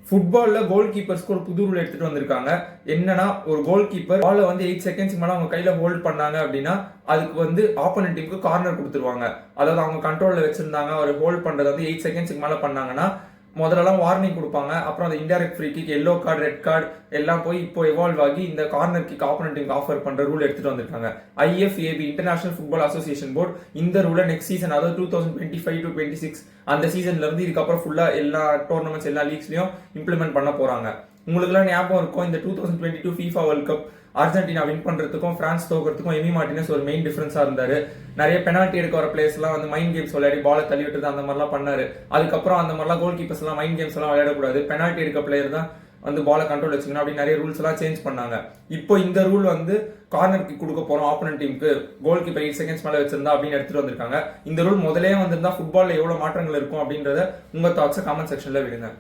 ஃபுட்பாலில் கோல் கீப்பர்ஸ்க்கு ஒரு புது ரூல் எடுத்துட்டு வந்திருக்காங்க. என்னன்னா, ஒரு கோல் கீப்பர் பாலை வந்து 8 செகண்ட்ஸ் மேலே அவங்க கையில் ஹோல்ட் பண்ணாங்க அப்படின்னா அதுக்கு வந்து ஆப்போனன்ட் டீமுக்கு கார்னர் கொடுத்துருவாங்க. அதாவது அவங்க கண்ட்ரோலில் வச்சிருந்தாங்க, அவர் ஹோல்ட் பண்ணுறது வந்து 8 செகண்ட்ஸ்க்கு மேலே பண்ணாங்கன்னா முதல்லலாம் வார்னிங் கொடுப்பாங்க. அப்புறம் அந்த indirect free kick, yellow card, red card எல்லாம் போய் இப்போ எவால்வ் ஆகி இந்த கார்னர் கிக் ஆப்போனன்ட் டீமுக்கு ஆஃபர் பண்ற ரூல் எடுத்துட்டு வந்திருக்காங்க. IFAB international football association board இந்த ரூலை நெக்ஸ்ட் சீசன், அதாவது 2025-26 அந்த சீசன்ல இருந்து இதுக்கப்புறம் ஃபுல்லா எல்லா டோர்னமெண்ட்ஸ் எல்லா லீக்ஸ்லயும் இம்ப்ளிமெண்ட் பண்ண போறாங்க. உங்களுக்கு எல்லாம் ஞாபகம் இருக்கும், இந்த 2022 FIFA world cup Argentina win பண்றதுக்கும் பிரான்ஸ் தோக்கிறதுக்கும் எமி மார்டினஸ் ஒரு மெயின் டிஃபரன்ஸா இருந்தாரு. நிறைய பெனால்ட்டி எடுக்க வர பிளேயர்ஸ் எல்லாம் வந்து மைண்ட் கேம்ஸ் விளையாடி பாலை தள்ளி விட்டுறது அந்த மாதிரிலாம் பண்ணாரு. அதுக்கப்புறம் அந்த மாதிரிலாம் கோல் கீப்பர்ஸ் எல்லாம் மைண்ட் கேம்ஸ் எல்லாம் விளையாடக்கூடாது, பெனால்ட்டி எடுக்க பிளேயர் தான் வந்து பாலை கண்ட்ரோல் வச்சுக்கணும் அப்படின்னு நிறைய ரூல்ஸ் எல்லாம் சேஞ்ச் பண்ணாங்க. இப்போ இந்த ரூல் வந்து கார்னர் கிக் கொடுக்க போறோம் ஆப்போனன்ட் டீமுக்கு, கோல் கீப்பர் 8 செகண்ட்ஸ் மேல வச்சிருந்தா அப்படின்னு எடுத்துட்டு வந்திருக்காங்க. இந்த ரூல் முதலே வந்திருந்தா ஃபுட்பால்ல எவ்வளவு மாற்றங்கள் இருக்கும் அப்படின்றத உங்க தாட்ஸை கமெண்ட் செக்ஷன்ல விடுங்க.